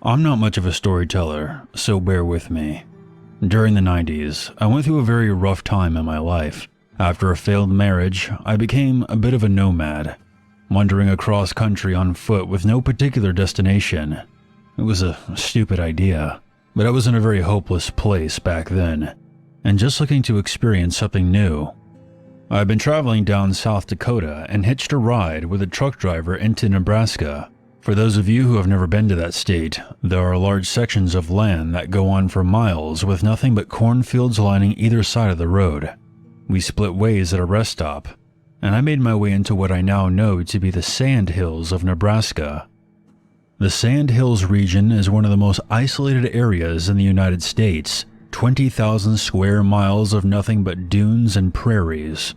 I'm not much of a storyteller, so bear with me. During the 90s, I went through a very rough time in my life. After a failed marriage, I became a bit of a nomad, wandering across country on foot with no particular destination. It was a stupid idea, but I was in a very hopeless place back then, and just looking to experience something new. I've been traveling down South Dakota and hitched a ride with a truck driver into Nebraska. For those of you who have never been to that state, there are large sections of land that go on for miles with nothing but cornfields lining either side of the road. We split ways at a rest stop, and I made my way into what I now know to be the Sand Hills of Nebraska. The Sand Hills region is one of the most isolated areas in the United States, 20,000 square miles of nothing but dunes and prairies.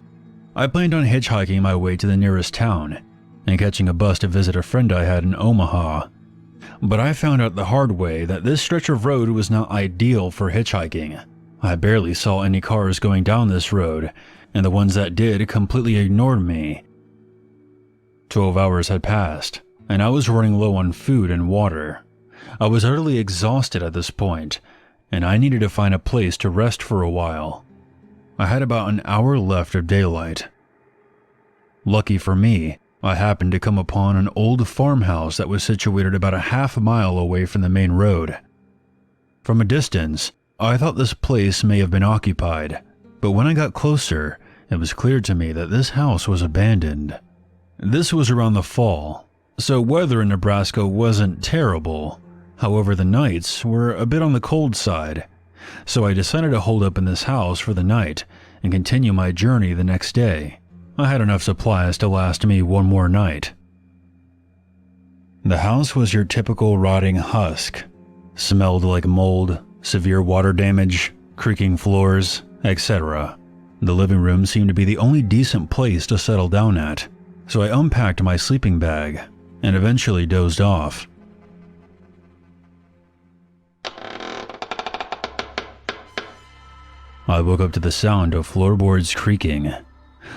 I planned on hitchhiking my way to the nearest town and catching a bus to visit a friend I had in Omaha. But I found out the hard way that this stretch of road was not ideal for hitchhiking. I barely saw any cars going down this road, and the ones that did completely ignored me. 12 hours had passed, and I was running low on food and water. I was utterly exhausted at this point, and I needed to find a place to rest for a while. I had about an hour left of daylight. Lucky for me, I happened to come upon an old farmhouse that was situated about a half-mile away from the main road. From a distance, I thought this place may have been occupied, but when I got closer, it was clear to me that this house was abandoned. This was around the fall, so weather in Nebraska wasn't terrible. However, the nights were a bit on the cold side, so I decided to hold up in this house for the night and continue my journey the next day. I had enough supplies to last me one more night. The house was your typical rotting husk. Smelled like mold, severe water damage, creaking floors, etc. The living room seemed to be the only decent place to settle down at, so I unpacked my sleeping bag and eventually dozed off. I woke up to the sound of floorboards creaking.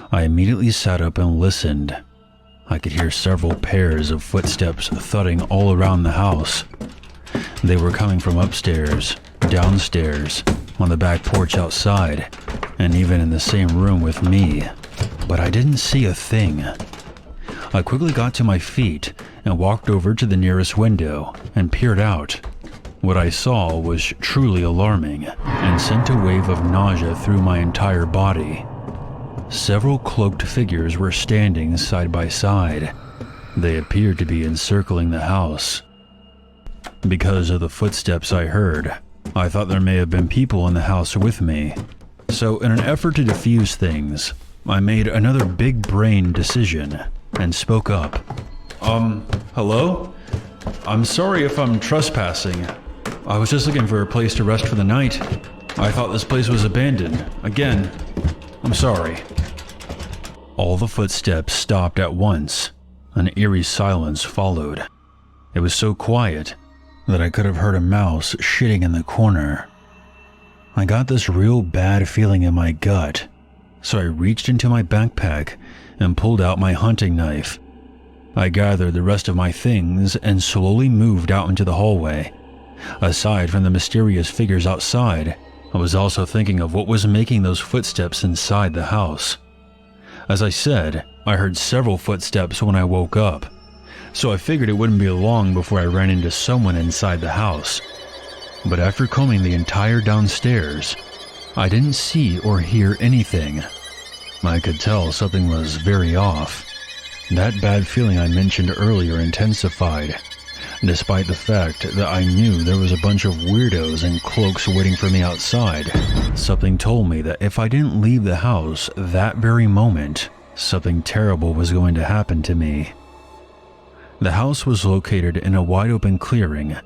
I immediately sat up and listened. I could hear several pairs of footsteps thudding all around the house. They were coming from upstairs, downstairs, on the back porch outside, and even in the same room with me. But I didn't see a thing. I quickly got to my feet and walked over to the nearest window and peered out. What I saw was truly alarming and sent a wave of nausea through my entire body. Several cloaked figures were standing side by side. They appeared to be encircling the house. Because of the footsteps I heard, I thought there may have been people in the house with me. So in an effort to defuse things, I made another big brain decision and spoke up. Hello? I'm sorry if I'm trespassing. I was just looking for a place to rest for the night. I thought this place was abandoned. Again, I'm sorry. All the footsteps stopped at once. An eerie silence followed. It was so quiet that I could have heard a mouse shitting in the corner. I got this real bad feeling in my gut, so I reached into my backpack and pulled out my hunting knife. I gathered the rest of my things and slowly moved out into the hallway. Aside from the mysterious figures outside, I was also thinking of what was making those footsteps inside the house. As I said, I heard several footsteps when I woke up, so I figured it wouldn't be long before I ran into someone inside the house. But after combing the entire downstairs, I didn't see or hear anything. I could tell something was very off. That bad feeling I mentioned earlier intensified, despite the fact that I knew there was a bunch of weirdos in cloaks waiting for me outside. Something told me that if I didn't leave the house that very moment, something terrible was going to happen to me. The house was located in a wide open clearing.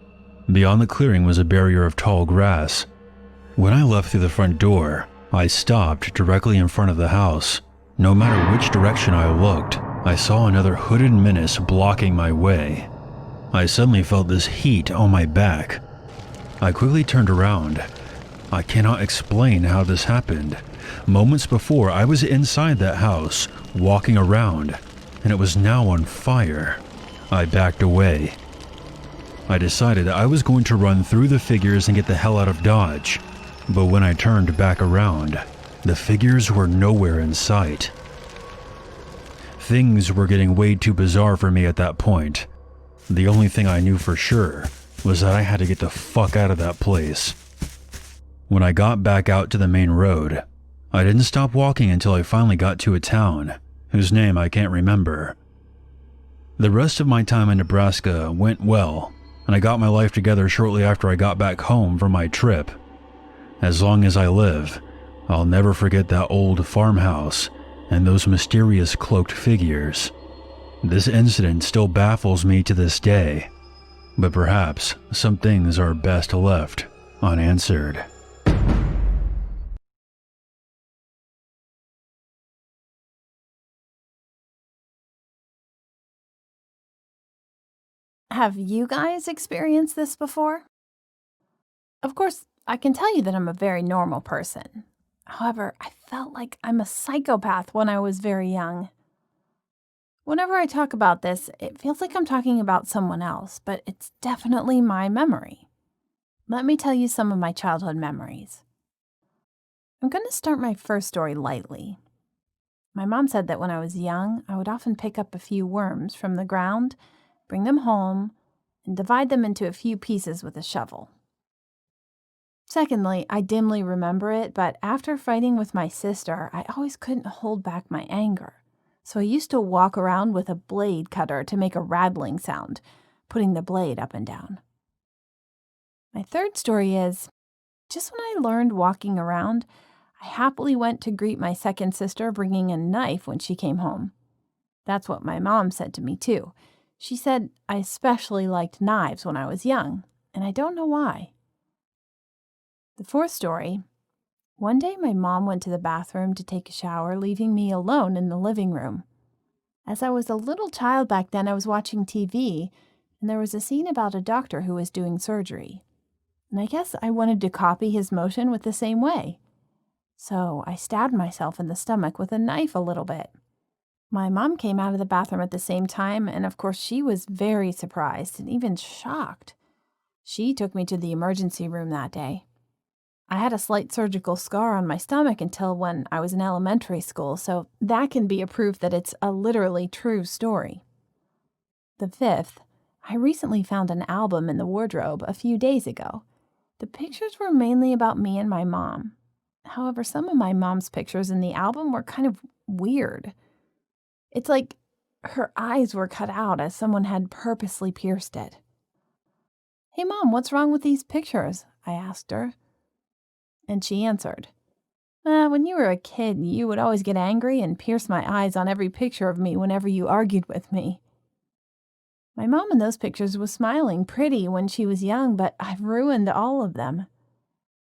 Beyond the clearing was a barrier of tall grass. When I left through the front door, I stopped directly in front of the house. No matter which direction I looked, I saw another hooded menace blocking my way. I suddenly felt this heat on my back. I quickly turned around. I cannot explain how this happened. Moments before, I was inside that house, walking around, and it was now on fire. I backed away. I decided I was going to run through the figures and get the hell out of Dodge. But when I turned back around, the figures were nowhere in sight. Things were getting way too bizarre for me at that point. The only thing I knew for sure was that I had to get the fuck out of that place. When I got back out to the main road, I didn't stop walking until I finally got to a town, whose name I can't remember. The rest of my time in Nebraska went well, and I got my life together shortly after I got back home from my trip. As long as I live, I'll never forget that old farmhouse and those mysterious cloaked figures. This incident still baffles me to this day, but perhaps some things are best left unanswered. Have you guys experienced this before? Of course, I can tell you that I'm a very normal person. However, I felt like I'm a psychopath when I was very young. Whenever I talk about this, it feels like I'm talking about someone else, but it's definitely my memory. Let me tell you some of my childhood memories. I'm going to start my first story lightly. My mom said that when I was young, I would often pick up a few worms from the ground, bring them home, and divide them into a few pieces with a shovel. Secondly, I dimly remember it, but after fighting with my sister, I always couldn't hold back my anger. So I used to walk around with a blade cutter to make a rattling sound, putting the blade up and down. My third story is, just when I learned walking around, I happily went to greet my second sister bringing a knife when she came home. That's what my mom said to me too. She said I especially liked knives when I was young, and I don't know why. The fourth story, one day my mom went to the bathroom to take a shower, leaving me alone in the living room. As I was a little child back then, I was watching TV, and there was a scene about a doctor who was doing surgery. And I guess I wanted to copy his motion with the same way. So I stabbed myself in the stomach with a knife a little bit. My mom came out of the bathroom at the same time, and of course she was very surprised and even shocked. She took me to the emergency room that day. I had a slight surgical scar on my stomach until when I was in elementary school, so that can be a proof that it's a literally true story. The fifth, I recently found an album in the wardrobe a few days ago. The pictures were mainly about me and my mom. However, some of my mom's pictures in the album were kind of weird. It's like her eyes were cut out as someone had purposely pierced it. "Hey, Mom, what's wrong with these pictures?" I asked her. And she answered, "When you were a kid, you would always get angry and pierce my eyes on every picture of me whenever you argued with me." My mom in those pictures was smiling pretty when she was young, but I've ruined all of them.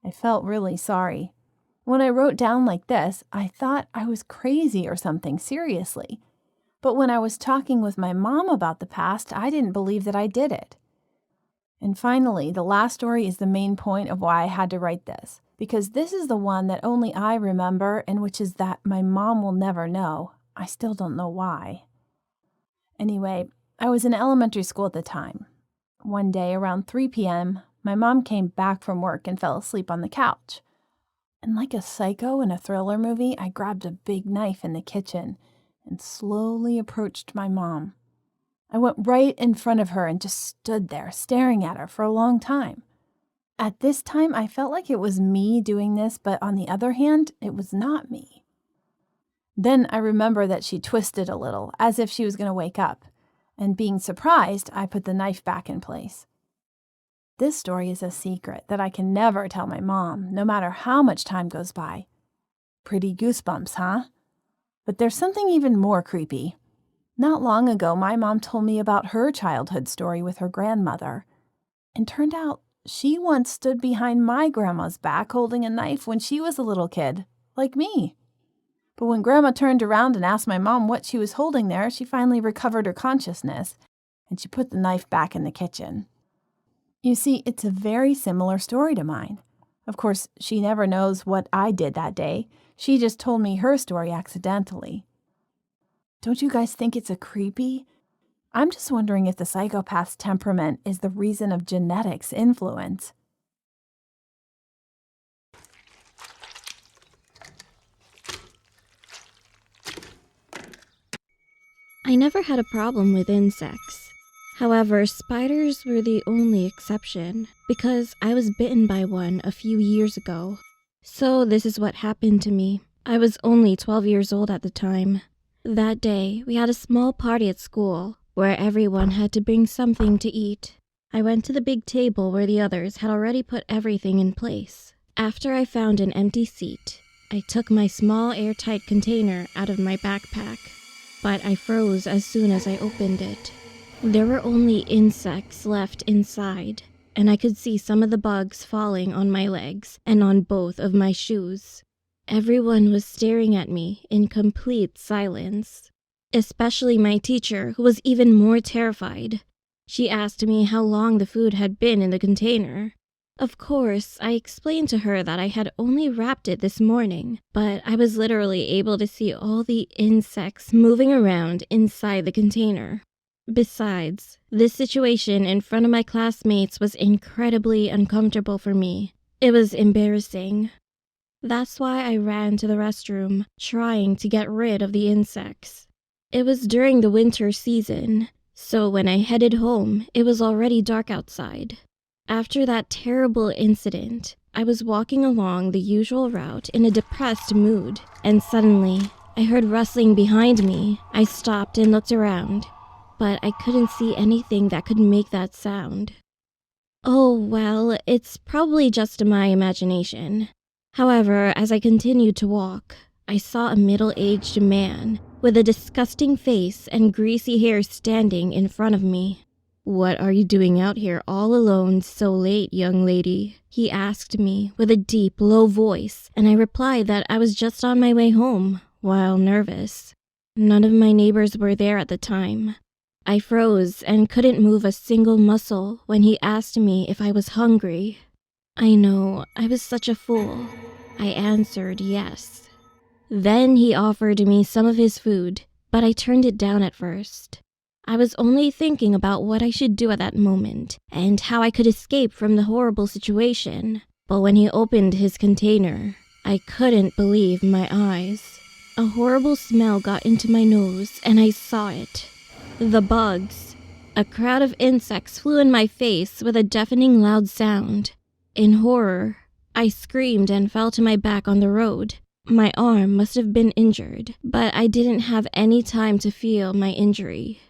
I felt really sorry. When I wrote down like this, I thought I was crazy or something, seriously. But when I was talking with my mom about the past, I didn't believe that I did it. And finally, the last story is the main point of why I had to write this, because this is the one that only I remember and which is that my mom will never know. I still don't know why. Anyway, I was in elementary school at the time. One day around 3 p.m., my mom came back from work and fell asleep on the couch. And like a psycho in a thriller movie, I grabbed a big knife in the kitchen and slowly approached my mom. I went right in front of her and just stood there staring at her for a long time. At this time, I felt like it was me doing this, but on the other hand, it was not me. Then I remember that she twisted a little, as if she was going to wake up, and being surprised, I put the knife back in place. This story is a secret that I can never tell my mom, no matter how much time goes by. Pretty goosebumps, huh? But there's something even more creepy. Not long ago, my mom told me about her childhood story with her grandmother. And turned out she once stood behind my grandma's back holding a knife when she was a little kid, like me. But when Grandma turned around and asked my mom what she was holding there, she finally recovered her consciousness, and she put the knife back in the kitchen. You see, it's a very similar story to mine. Of course, she never knows what I did that day. She just told me her story accidentally. Don't you guys think it's a creepy? I'm just wondering if the psychopath's temperament is the reason of genetics influence. I never had a problem with insects. However, spiders were the only exception, because I was bitten by one a few years ago. So this is what happened to me. I was only 12 years old at the time. That day, we had a small party at school, where everyone had to bring something to eat. I went to the big table where the others had already put everything in place. After I found an empty seat, I took my small airtight container out of my backpack, but I froze as soon as I opened it. There were only insects left inside, and I could see some of the bugs falling on my legs and on both of my shoes. Everyone was staring at me in complete silence, especially my teacher, who was even more terrified. She asked me how long the food had been in the container. Of course, I explained to her that I had only wrapped it this morning, but I was literally able to see all the insects moving around inside the container. Besides, this situation in front of my classmates was incredibly uncomfortable for me. It was embarrassing. That's why I ran to the restroom, trying to get rid of the insects. It was during the winter season, so when I headed home, it was already dark outside. After that terrible incident, I was walking along the usual route in a depressed mood, and suddenly, I heard rustling behind me. I stopped and looked around, but I couldn't see anything that could make that sound. Oh, well, it's probably just my imagination. However, as I continued to walk, I saw a middle-aged man with a disgusting face and greasy hair standing in front of me. "What are you doing out here all alone so late, young lady?" he asked me with a deep, low voice, and I replied that I was just on my way home, while nervous. None of my neighbors were there at the time. I froze and couldn't move a single muscle when he asked me if I was hungry. I know, I was such a fool. I answered yes. Then he offered me some of his food, but I turned it down at first. I was only thinking about what I should do at that moment and how I could escape from the horrible situation. But when he opened his container, I couldn't believe my eyes. A horrible smell got into my nose and I saw it. The bugs. A crowd of insects flew in my face with a deafening loud sound. In horror, I screamed and fell to my back on the road. My arm must have been injured, but I didn't have any time to feel my injury.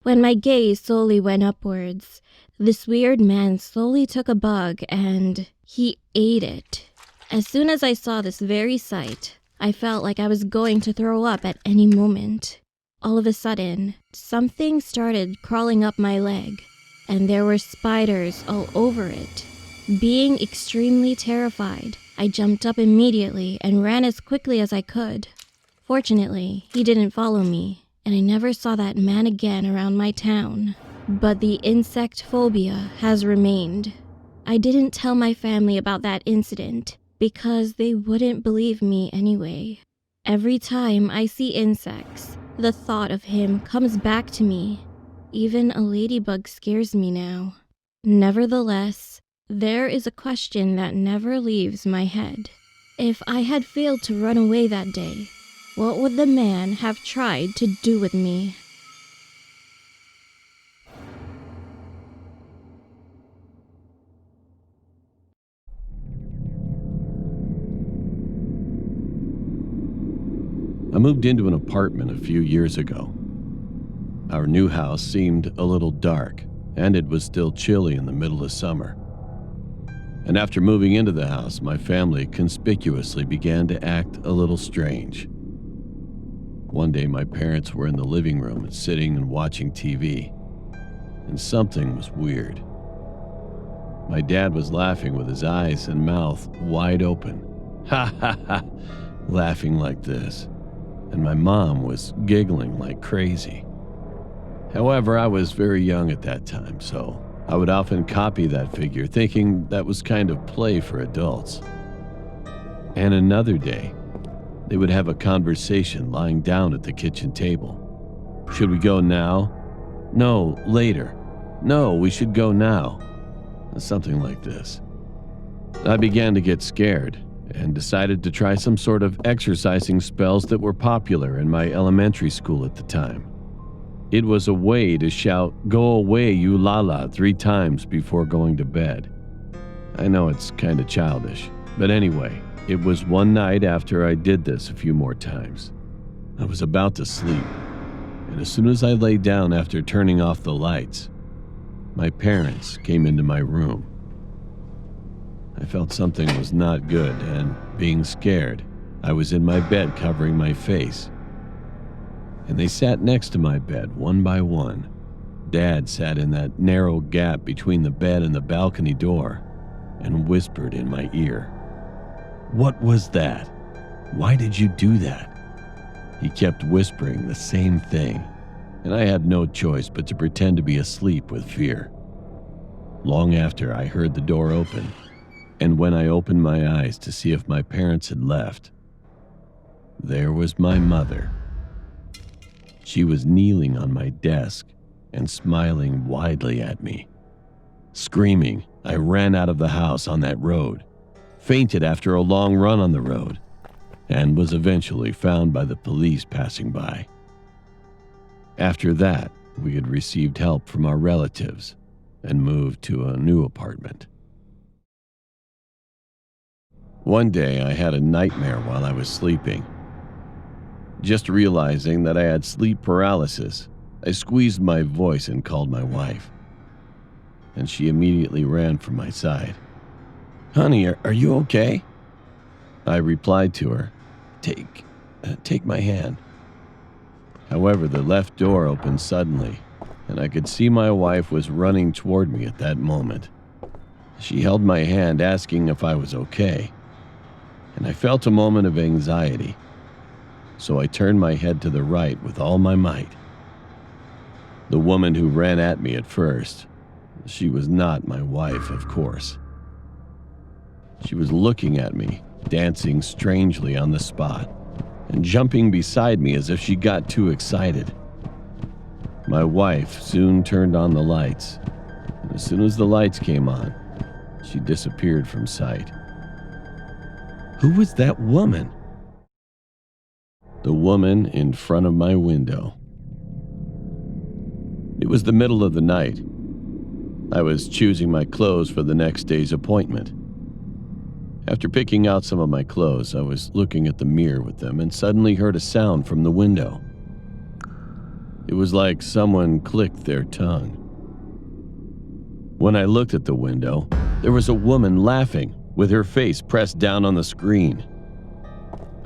When my gaze slowly went upwards, this weird man slowly took a bug and he ate it. As soon as I saw this very sight, I felt like I was going to throw up at any moment. All of a sudden, something started crawling up my leg, and there were spiders all over it. Being extremely terrified, I jumped up immediately and ran as quickly as I could. Fortunately, he didn't follow me, and I never saw that man again around my town. But the insect phobia has remained. I didn't tell my family about that incident because they wouldn't believe me anyway. Every time I see insects, the thought of him comes back to me. Even a ladybug scares me now. Nevertheless, there is a question that never leaves my head. If I had failed to run away that day, what would the man have tried to do with me? I moved into an apartment a few years ago. Our new house seemed a little dark, and it was still chilly in the middle of summer. And after moving into the house, my family conspicuously began to act a little strange. One day, my parents were in the living room and sitting and watching TV, and something was weird. My dad was laughing with his eyes and mouth wide open. Ha ha ha, laughing like this. And my mom was giggling like crazy. However, I was very young at that time, so I would often copy that figure, thinking that was kind of play for adults. And another day, they would have a conversation lying down at the kitchen table. Should we go now? No, later. No, we should go now. Something like this. I began to get scared and decided to try some sort of exorcising spells that were popular in my elementary school at the time. It was a way to shout, "Go away, you lala," 3 times before going to bed. I know it's kind of childish, but anyway, it was one night after I did this a few more times. I was about to sleep, and as soon as I lay down after turning off the lights, my parents came into my room. I felt something was not good, and being scared, I was in my bed covering my face. And they sat next to my bed, one by one. Dad sat in that narrow gap between the bed and the balcony door and whispered in my ear, "What was that? Why did you do that?" He kept whispering the same thing, and I had no choice but to pretend to be asleep with fear. Long after, I heard the door open, and when I opened my eyes to see if my parents had left, there was my mother. She was kneeling on my desk and smiling widely at me. Screaming, I ran out of the house on that road, fainted after a long run on the road, and was eventually found by the police passing by. After that, we had received help from our relatives and moved to a new apartment. One day, I had a nightmare while I was sleeping. Just realizing that I had sleep paralysis, I squeezed my voice and called my wife, and she immediately ran from my side. "Honey, are you okay?" I replied to her, Take my hand." However, the left door opened suddenly, and I could see my wife was running toward me at that moment. She held my hand, asking if I was okay, and I felt a moment of anxiety, so I turned my head to the right with all my might. The woman who ran at me at first, she was not my wife, of course. She was looking at me, dancing strangely on the spot, and jumping beside me as if she got too excited. My wife soon turned on the lights, and as soon as the lights came on, she disappeared from sight. Who was that woman? The woman in front of my window. It was the middle of the night. I was choosing my clothes for the next day's appointment. After picking out some of my clothes, I was looking at the mirror with them and suddenly heard a sound from the window. It was like someone clicked their tongue. When I looked at the window, there was a woman laughing with her face pressed down on the screen.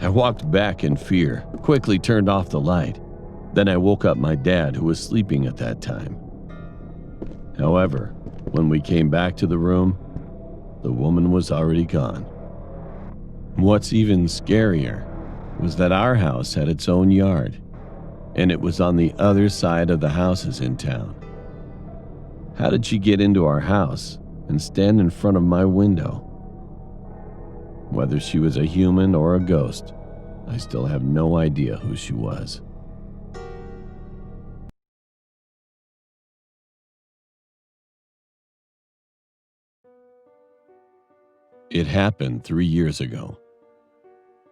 I walked back in fear, quickly turned off the light. Then I woke up my dad, who was sleeping at that time. However, when we came back to the room, the woman was already gone. What's even scarier was that our house had its own yard, and it was on the other side of the houses in town. How did she get into our house and stand in front of my window? Whether she was a human or a ghost, I still have no idea who she was. It happened 3 years ago.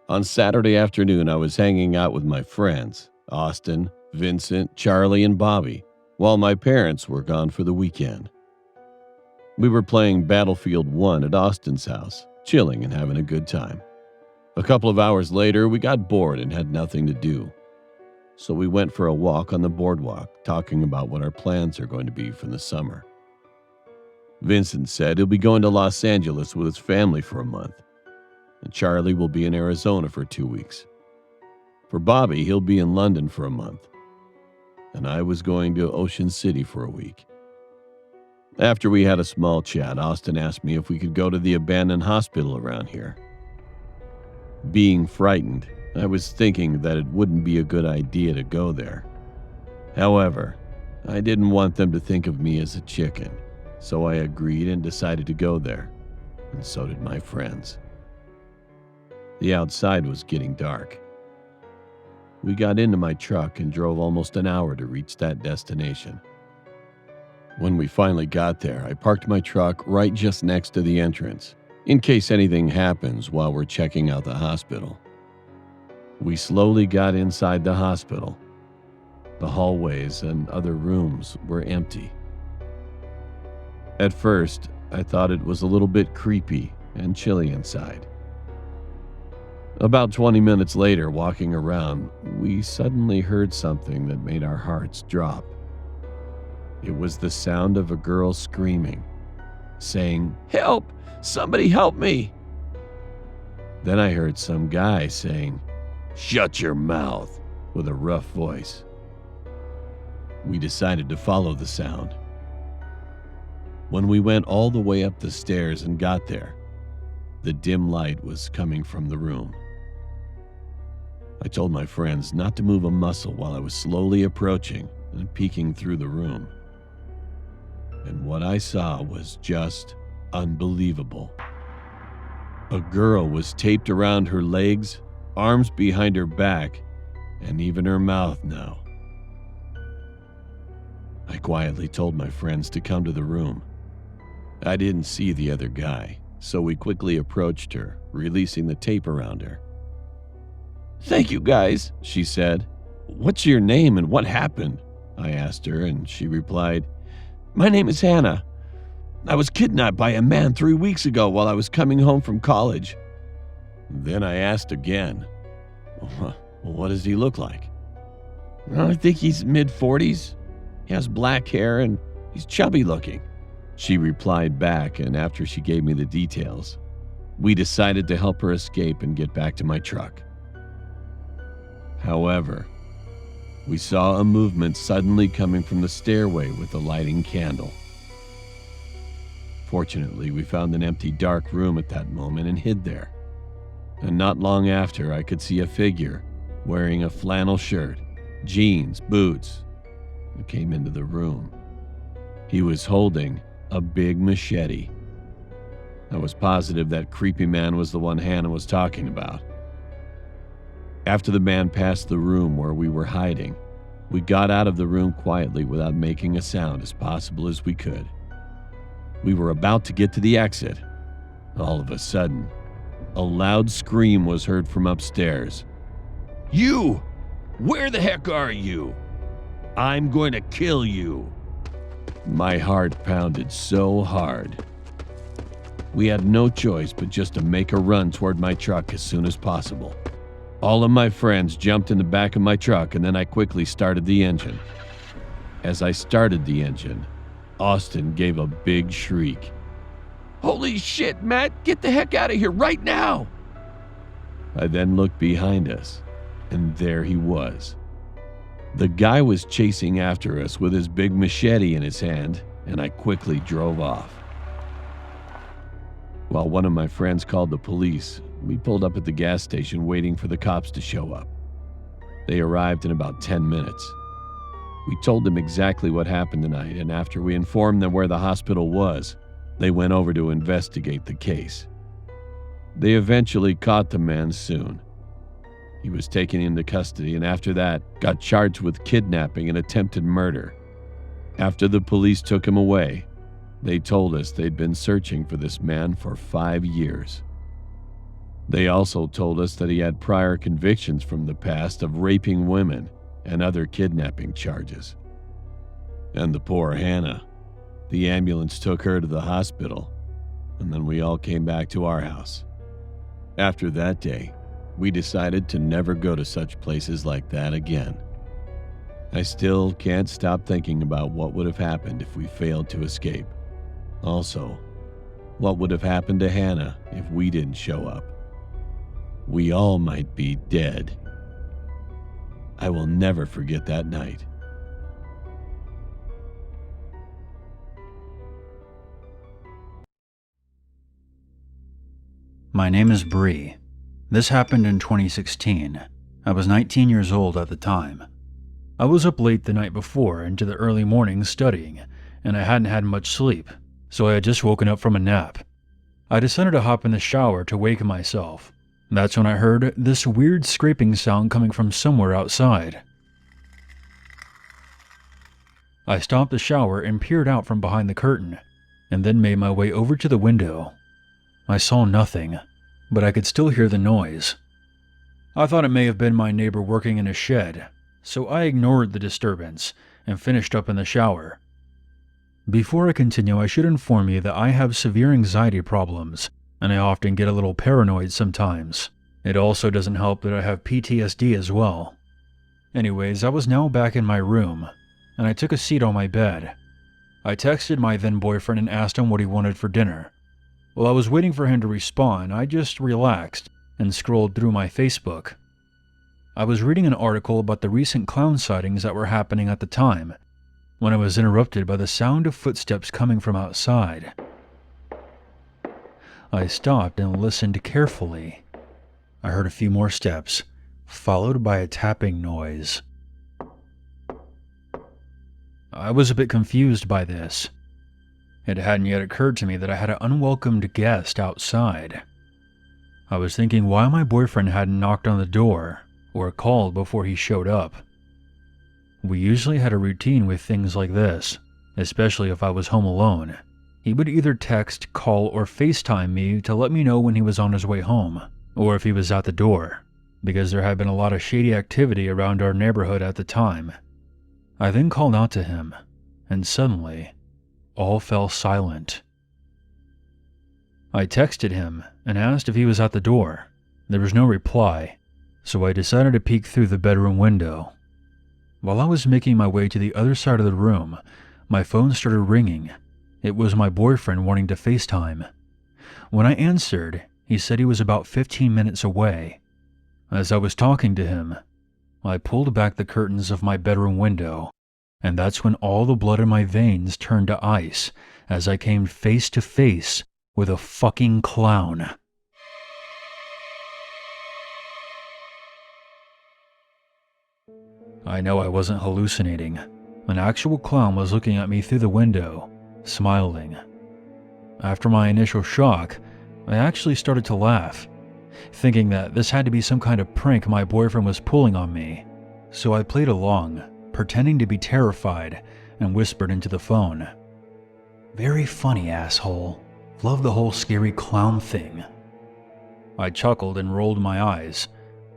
On Saturday afternoon, I was hanging out with my friends, Austin, Vincent, Charlie, and Bobby, while my parents were gone for the weekend. We were playing Battlefield 1 at Austin's house, chilling and having a good time. A couple of hours later, we got bored and had nothing to do. So we went for a walk on the boardwalk, talking about what our plans are going to be for the summer. Vincent said he'll be going to Los Angeles with his family for a month, and Charlie will be in Arizona for 2 weeks. For Bobby, he'll be in London for a month, and I was going to Ocean City for a week. After we had a small chat, Austin asked me if we could go to the abandoned hospital around here. Being frightened, I was thinking that it wouldn't be a good idea to go there. However, I didn't want them to think of me as a chicken, so I agreed and decided to go there, and so did my friends. The outside was getting dark. We got into my truck and drove almost an hour to reach that destination. When we finally got there, I parked my truck right just next to the entrance, in case anything happens while we're checking out the hospital. We slowly got inside the hospital. The hallways and other rooms were empty. At first, I thought it was a little bit creepy and chilly inside. About 20 minutes later, walking around, we suddenly heard something that made our hearts drop. It was the sound of a girl screaming, saying, "Help! Somebody help me!" Then I heard some guy saying, "Shut your mouth," with a rough voice. We decided to follow the sound. When we went all the way up the stairs and got there, the dim light was coming from the room. I told my friends not to move a muscle while I was slowly approaching and peeking through the room. And what I saw was just unbelievable. A girl was taped around her legs, arms behind her back, and even her mouth now. I quietly told my friends to come to the room. I didn't see the other guy, so we quickly approached her, releasing the tape around her. "Thank you, guys," she said. "What's your name and what happened?" I asked her, and she replied, "My name is Hannah. I was kidnapped by a man 3 weeks ago while I was coming home from college." Then I asked again, "What does he look like?" "I think he's mid-40s. He has black hair and he's chubby looking," she replied back, and after she gave me the details, we decided to help her escape and get back to my truck. However, we saw a movement suddenly coming from the stairway with a lighting candle. Fortunately, we found an empty dark room at that moment and hid there. And not long after, I could see a figure wearing a flannel shirt, jeans, boots, who came into the room. He was holding a big machete. I was positive that creepy man was the one Hannah was talking about. After the man passed the room where we were hiding, we got out of the room quietly without making a sound as possible as we could. We were about to get to the exit. All of a sudden, a loud scream was heard from upstairs. "You! Where the heck are you? I'm going to kill you." My heart pounded so hard. We had no choice but just to make a run toward my truck as soon as possible. All of my friends jumped in the back of my truck, and then I quickly started the engine. As I started the engine, Austin gave a big shriek. "Holy shit, Matt, get the heck out of here right now!" I then looked behind us, and there he was. The guy was chasing after us with his big machete in his hand, and I quickly drove off. While one of my friends called the police, we pulled up at the gas station waiting for the cops to show up. They arrived in about 10 minutes. We told them exactly what happened tonight, and after we informed them where the hospital was, they went over to investigate the case. They eventually caught the man soon. He was taken into custody and after that got charged with kidnapping and attempted murder. After the police took him away, they told us they'd been searching for this man for 5 years. They also told us that he had prior convictions from the past of raping women and other kidnapping charges. And the poor Hannah, the ambulance took her to the hospital, and then we all came back to our house. After that day, we decided to never go to such places like that again. I still can't stop thinking about what would have happened if we failed to escape. Also, what would have happened to Hannah if we didn't show up? We all might be dead. I will never forget that night. My name is Bree. This happened in 2016. I was 19 years old at the time. I was up late the night before into the early morning studying, and I hadn't had much sleep, so I had just woken up from a nap. I decided to hop in the shower to wake myself. That's when I heard this weird scraping sound coming from somewhere outside. I stopped the shower and peered out from behind the curtain, and then made my way over to the window. I saw nothing, but I could still hear the noise. I thought it may have been my neighbor working in a shed, so I ignored the disturbance and finished up in the shower. Before I continue, I should inform you that I have severe anxiety problems, and I often get a little paranoid sometimes. It also doesn't help that I have PTSD as well. Anyways, I was now back in my room, and I took a seat on my bed. I texted my then boyfriend and asked him what he wanted for dinner. While I was waiting for him to respond, I just relaxed and scrolled through my Facebook. I was reading an article about the recent clown sightings that were happening at the time, when I was interrupted by the sound of footsteps coming from outside. I stopped and listened carefully. I heard a few more steps, followed by a tapping noise. I was a bit confused by this. It hadn't yet occurred to me that I had an unwelcomed guest outside. I was thinking why my boyfriend hadn't knocked on the door or called before he showed up. We usually had a routine with things like this, especially if I was home alone. He would either text, call, or FaceTime me to let me know when he was on his way home, or if he was at the door, because there had been a lot of shady activity around our neighborhood at the time. I then called out to him, and suddenly, all fell silent. I texted him and asked if he was at the door. There was no reply, so I decided to peek through the bedroom window. While I was making my way to the other side of the room, my phone started ringing. It was my boyfriend wanting to FaceTime. When I answered, he said he was about 15 minutes away. As I was talking to him, I pulled back the curtains of my bedroom window, and that's when all the blood in my veins turned to ice as I came face to face with a fucking clown. I know I wasn't hallucinating. An actual clown was looking at me through the window, smiling. After my initial shock, I actually started to laugh, thinking that this had to be some kind of prank my boyfriend was pulling on me. So I played along, pretending to be terrified, and whispered into the phone, "Very funny, asshole. Love the whole scary clown thing." I chuckled and rolled my eyes.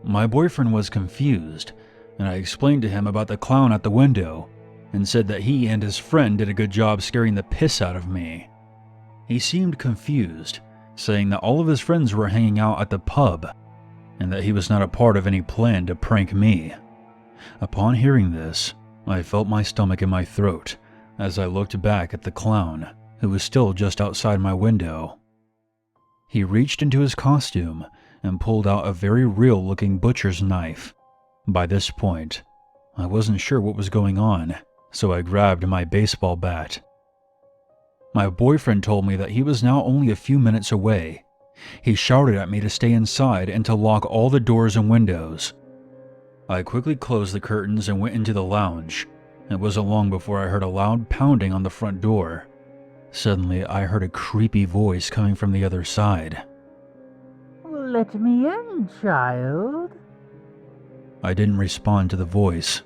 My boyfriend was confused, and I explained to him about the clown at the window, and said that he and his friend did a good job scaring the piss out of me. He seemed confused, saying that all of his friends were hanging out at the pub, and that he was not a part of any plan to prank me. Upon hearing this, I felt my stomach in my throat as I looked back at the clown, who was still just outside my window. He reached into his costume and pulled out a very real-looking butcher's knife. By this point, I wasn't sure what was going on, so I grabbed my baseball bat. My boyfriend told me that he was now only a few minutes away. He shouted at me to stay inside and to lock all the doors and windows. I quickly closed the curtains and went into the lounge. It wasn't long before I heard a loud pounding on the front door. Suddenly, I heard a creepy voice coming from the other side. "Let me in, child." I didn't respond to the voice.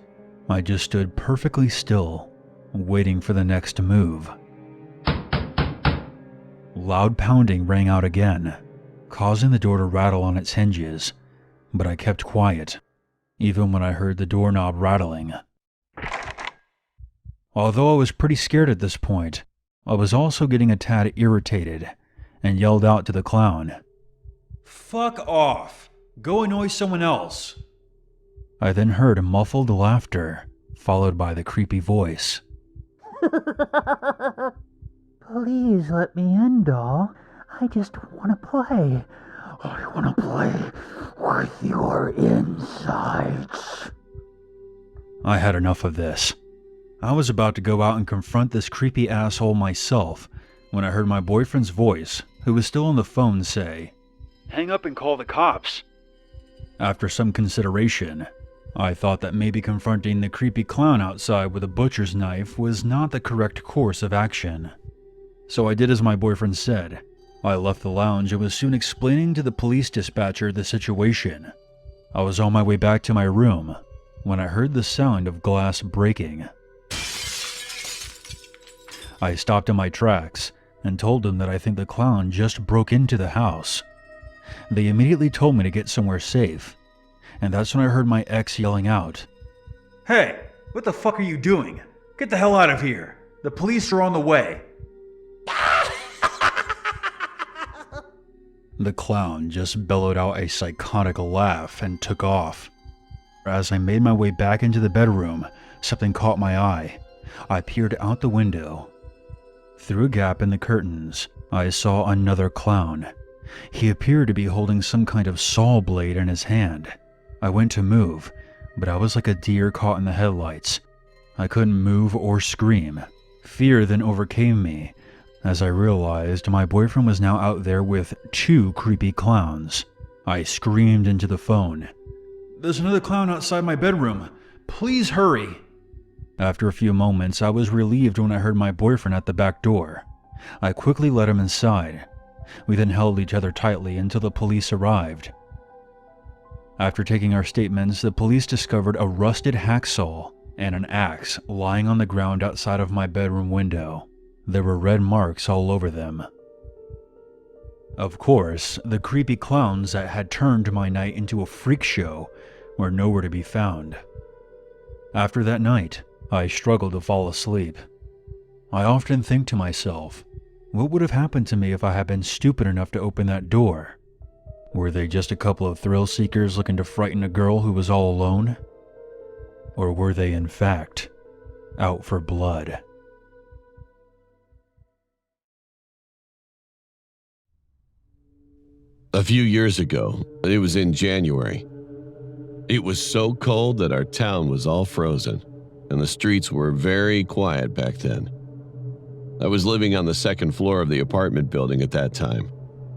I just stood perfectly still, waiting for the next move. Loud pounding rang out again, causing the door to rattle on its hinges, but I kept quiet, even when I heard the doorknob rattling. Although I was pretty scared at this point, I was also getting a tad irritated, and yelled out to the clown, "Fuck off! Go annoy someone else!" I then heard muffled laughter, followed by the creepy voice. "Please let me in, doll. I just want to play. I want to play with your insides." I had enough of this. I was about to go out and confront this creepy asshole myself when I heard my boyfriend's voice, who was still on the phone, say, "Hang up and call the cops." After some consideration, I thought that maybe confronting the creepy clown outside with a butcher's knife was not the correct course of action. So I did as my boyfriend said. I left the lounge and was soon explaining to the police dispatcher the situation. I was on my way back to my room when I heard the sound of glass breaking. I stopped in my tracks and told them that I think the clown just broke into the house. They immediately told me to get somewhere safe, and that's when I heard my ex yelling out, "Hey, what the fuck are you doing? Get the hell out of here. The police are on the way." The clown just bellowed out a psychotic laugh and took off. As I made my way back into the bedroom, something caught my eye. I peered out the window. Through a gap in the curtains, I saw another clown. He appeared to be holding some kind of saw blade in his hand. I went to move, but I was like a deer caught in the headlights. I couldn't move or scream. Fear then overcame me, as I realized my boyfriend was now out there with 2 creepy clowns. I screamed into the phone, "There's another clown outside my bedroom. Please hurry." After a few moments, I was relieved when I heard my boyfriend at the back door. I quickly let him inside. We then held each other tightly until the police arrived. After taking our statements, the police discovered a rusted hacksaw and an axe lying on the ground outside of my bedroom window. There were red marks all over them. Of course, the creepy clowns that had turned my night into a freak show were nowhere to be found. After that night, I struggled to fall asleep. I often think to myself, what would have happened to me if I had been stupid enough to open that door? Were they just a couple of thrill seekers looking to frighten a girl who was all alone? Or were they, in fact, out for blood? A few years ago, it was in January. It was so cold that our town was all frozen, and the streets were very quiet back then. I was living on the second floor of the apartment building at that time,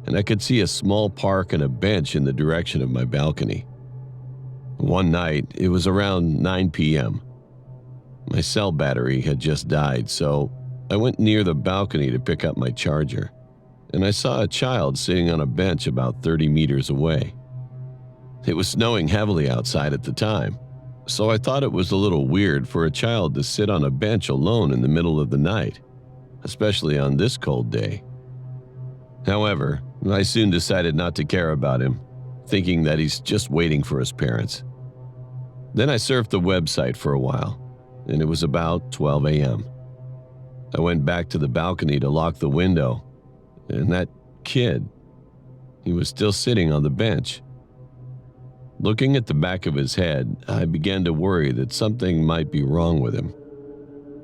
and I could see a small park and a bench in the direction of my balcony. One night, it was around 9 p.m. My cell battery had just died, so I went near the balcony to pick up my charger, and I saw a child sitting on a bench about 30 meters away. It was snowing heavily outside at the time, so I thought it was a little weird for a child to sit on a bench alone in the middle of the night, especially on this cold day. However, I soon decided not to care about him, thinking that he's just waiting for his parents. Then I surfed the website for a while, and it was about 12 a.m. I went back to the balcony to lock the window, and that kid, he was still sitting on the bench. Looking at the back of his head, I began to worry that something might be wrong with him.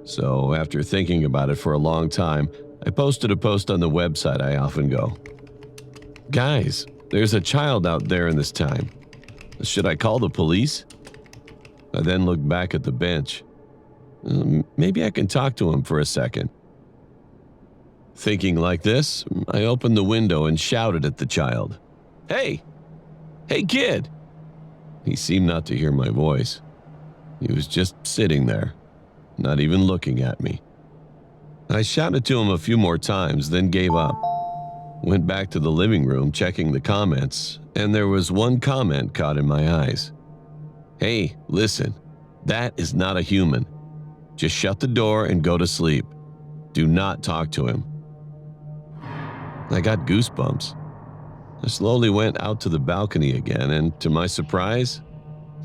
So after thinking about it for a long time, I posted a post on the website I often go. "Guys, there's a child out there in this time. Should I call the police?" I then looked back at the bench. Maybe I can talk to him for a second. Thinking like this, I opened the window and shouted at the child, "Hey! Hey kid!" He seemed not to hear my voice. He was just sitting there, not even looking at me. I shouted to him a few more times, then gave up. Went back to the living room checking the comments, and there was one comment caught in my eyes. "Hey, listen, that is not a human. Just shut the door and go to sleep. Do not talk to him." I got goosebumps. I slowly went out to the balcony again, and to my surprise,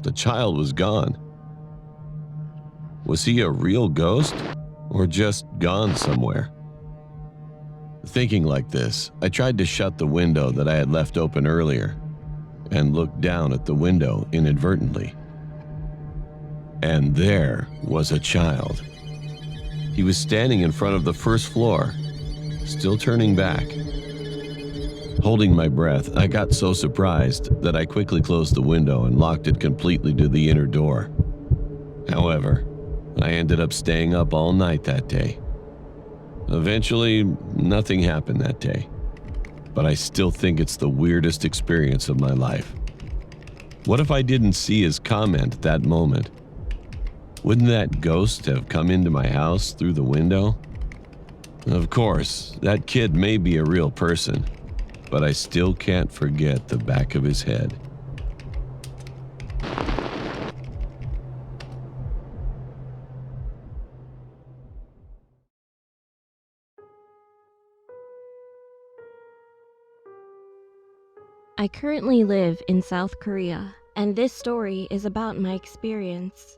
the child was gone. Was he a real ghost, or just gone somewhere? Thinking like this, I tried to shut the window that I had left open earlier, and looked down at the window inadvertently. And there was a child. He was standing in front of the first floor, still turning back. Holding my breath, I got so surprised that I quickly closed the window and locked it completely to the inner door. However, I ended up staying up all night that day. Eventually, nothing happened that day, but I still think it's the weirdest experience of my life. What if I didn't see his comment at that moment? Wouldn't that ghost have come into my house through the window? Of course, that kid may be a real person, but I still can't forget the back of his head. I currently live in South Korea, and this story is about my experience.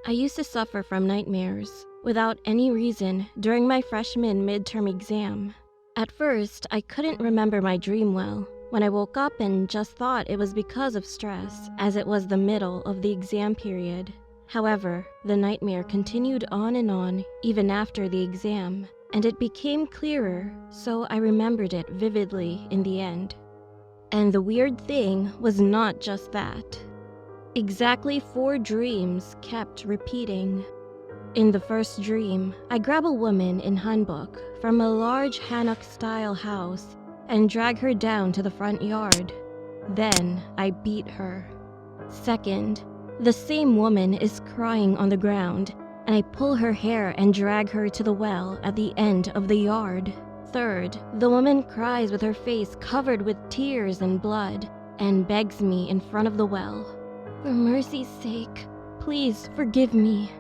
I used to suffer from nightmares without any reason during my freshman midterm exam. At first, I couldn't remember my dream well when I woke up and just thought it was because of stress, as it was the middle of the exam period. However, the nightmare continued on even after the exam, and it became clearer, so I remembered it vividly in the end. And the weird thing was not just that. Exactly 4 dreams kept repeating. In the first dream, I grab a woman in hanbok from a large hanok-style house and drag her down to the front yard. Then I beat her. Second, the same woman is crying on the ground, and I pull her hair and drag her to the well at the end of the yard. Third, the woman cries with her face covered with tears and blood and begs me in front of the well, "For mercy's sake, please forgive me."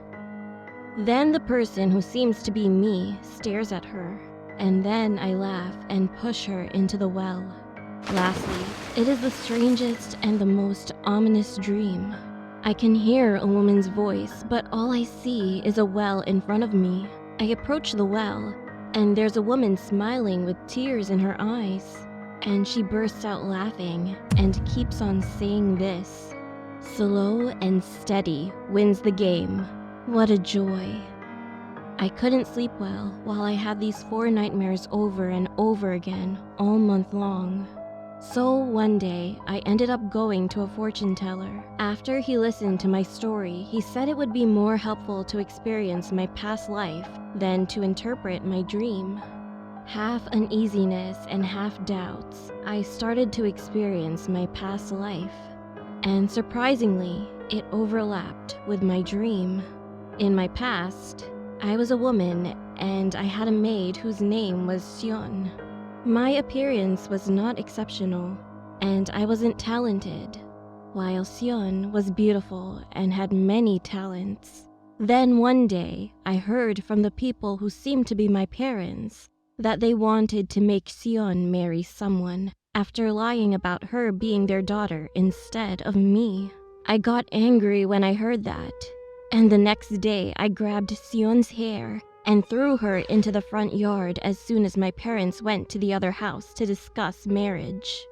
Then the person who seems to be me stares at her, and then I laugh and push her into the well. Lastly, it is the strangest and the most ominous dream. I can hear a woman's voice, but all I see is a well in front of me. I approach the well, and there's a woman smiling with tears in her eyes, and she bursts out laughing and keeps on saying this: "Slow and steady wins the game. What a joy." I couldn't sleep well while I had these 4 nightmares over and over again all month long. So one day, I ended up going to a fortune teller. After he listened to my story, he said it would be more helpful to experience my past life than to interpret my dream. Half uneasiness and half doubts, I started to experience my past life. And surprisingly, it overlapped with my dream. In my past, I was a woman and I had a maid whose name was Sion. My appearance was not exceptional, and I wasn't talented, while Sion was beautiful and had many talents. Then one day, I heard from the people who seemed to be my parents that they wanted to make Sion marry someone after lying about her being their daughter instead of me. I got angry when I heard that, and the next day I grabbed Sion's hair and threw her into the front yard as soon as my parents went to the other house to discuss marriage.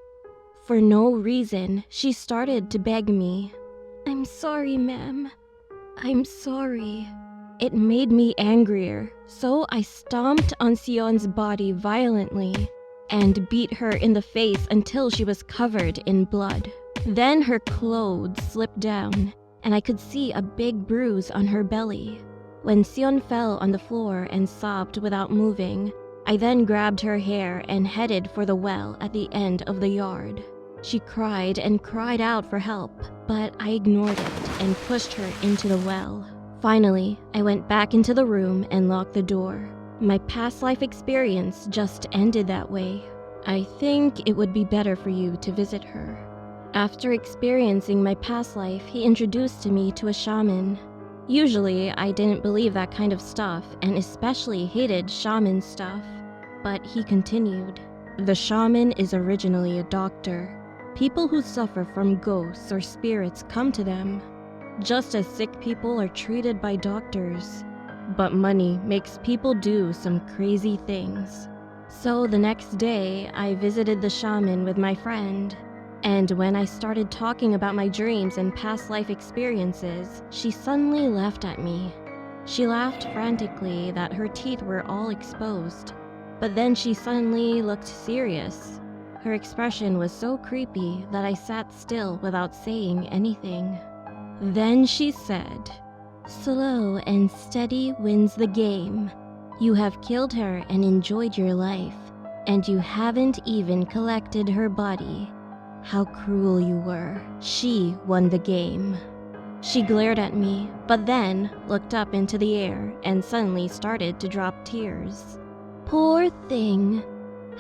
For no reason, she started to beg me, "I'm sorry, ma'am. I'm sorry." It made me angrier, so I stomped on Sion's body violently and beat her in the face until she was covered in blood. Then her clothes slipped down, and I could see a big bruise on her belly. When Sion fell on the floor and sobbed without moving, I then grabbed her hair and headed for the well at the end of the yard. She cried and cried out for help, but I ignored it and pushed her into the well. Finally, I went back into the room and locked the door. My past life experience just ended that way. I think it would be better for you to visit her. After experiencing my past life, he introduced me to a shaman. Usually, I didn't believe that kind of stuff, and especially hated shaman stuff. But he continued. The shaman is originally a doctor. People who suffer from ghosts or spirits come to them, just as sick people are treated by doctors. But money makes people do some crazy things. So the next day, I visited the shaman with my friend. And when I started talking about my dreams and past life experiences, she suddenly laughed at me. She laughed frantically that her teeth were all exposed, but then she suddenly looked serious. Her expression was so creepy that I sat still without saying anything. Then she said, "Slow and steady wins the game. You have killed her and enjoyed your life, and you haven't even collected her body. How cruel you were. She won the game." She glared at me, but then looked up into the air and suddenly started to drop tears. Poor thing.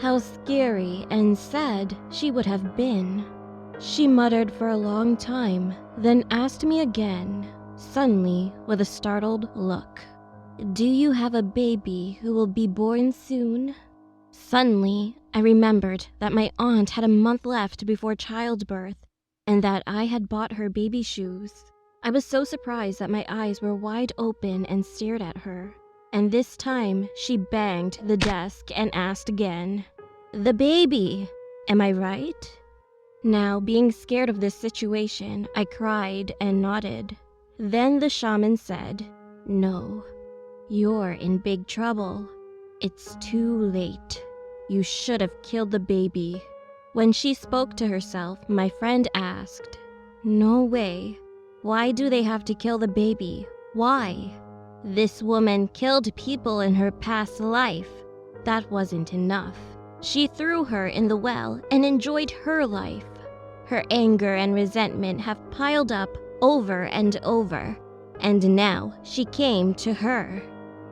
How scary and sad she would have been. She muttered for a long time, then asked me again, suddenly with a startled look, "Do you have a baby who will be born soon?" Suddenly, I remembered that my aunt had a month left before childbirth and that I had bought her baby shoes. I was so surprised that my eyes were wide open and stared at her. And this time, she banged the desk and asked again, "The baby, am I right?" Now, being scared of this situation, I cried and nodded. Then the shaman said, "No, you're in big trouble. It's too late. You should have killed the baby." When she spoke to herself, my friend asked, "No way. Why do they have to kill the baby? Why?" This woman killed people in her past life. That wasn't enough. She threw her in the well and enjoyed her life. Her anger and resentment have piled up over and over, and now she came to her.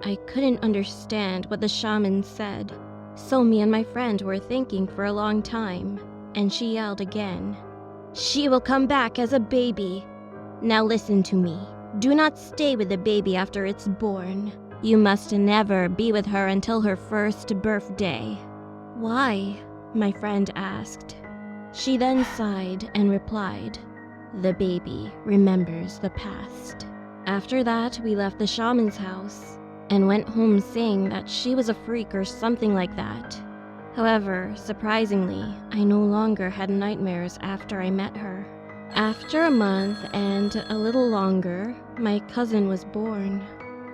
I couldn't understand what the shaman said, so me and my friend were thinking for a long time, and she yelled again, "She will come back as a baby. Now listen to me. Do not stay with the baby after it's born. You must never be with her until her first birthday." "Why?" my friend asked. She then sighed and replied, "The baby remembers the past." After that, we left the shaman's house and went home saying that she was a freak or something like that. However, surprisingly, I no longer had nightmares after I met her. After a month and a little longer, my cousin was born.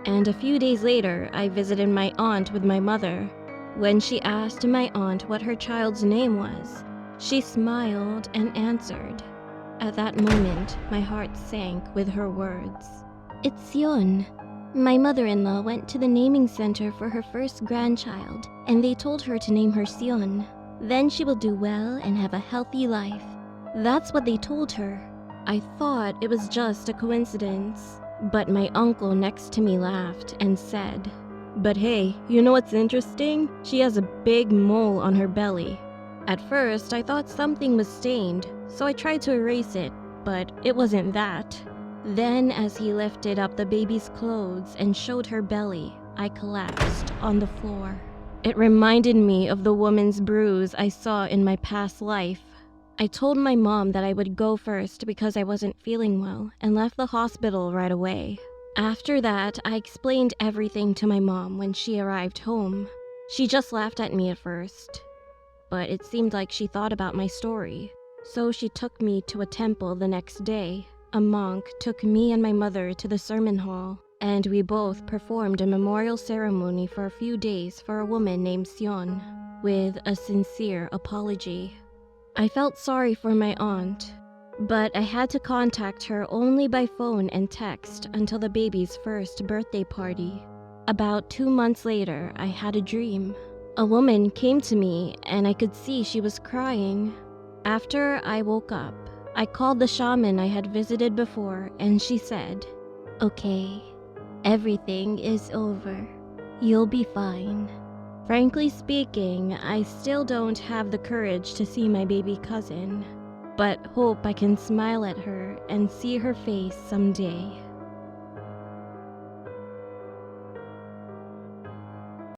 And a few days later, I visited my aunt with my mother. When she asked my aunt what her child's name was, she smiled and answered. At that moment, my heart sank with her words. "It's Sion." My mother-in-law went to the naming center for her first grandchild, and they told her to name her Sion. Then she will do well and have a healthy life. That's what they told her. I thought it was just a coincidence, but my uncle next to me laughed and said, "But hey, you know what's interesting? She has a big mole on her belly." At first, I thought something was stained, so I tried to erase it, but it wasn't that. Then, as he lifted up the baby's clothes and showed her belly, I collapsed on the floor. It reminded me of the woman's bruise I saw in my past life. I told my mom that I would go first because I wasn't feeling well and left the hospital right away. After that, I explained everything to my mom when she arrived home. She just laughed at me at first, but it seemed like she thought about my story. So she took me to a temple the next day. A monk took me and my mother to the sermon hall, and we both performed a memorial ceremony for a few days for a woman named Sion, with a sincere apology. I felt sorry for my aunt, but I had to contact her only by phone and text until the baby's first birthday party. About 2 months later, I had a dream. A woman came to me and I could see she was crying. After I woke up, I called the shaman I had visited before and she said, "Okay, everything is over. You'll be fine." Frankly speaking, I still don't have the courage to see my baby cousin, but hope I can smile at her and see her face someday.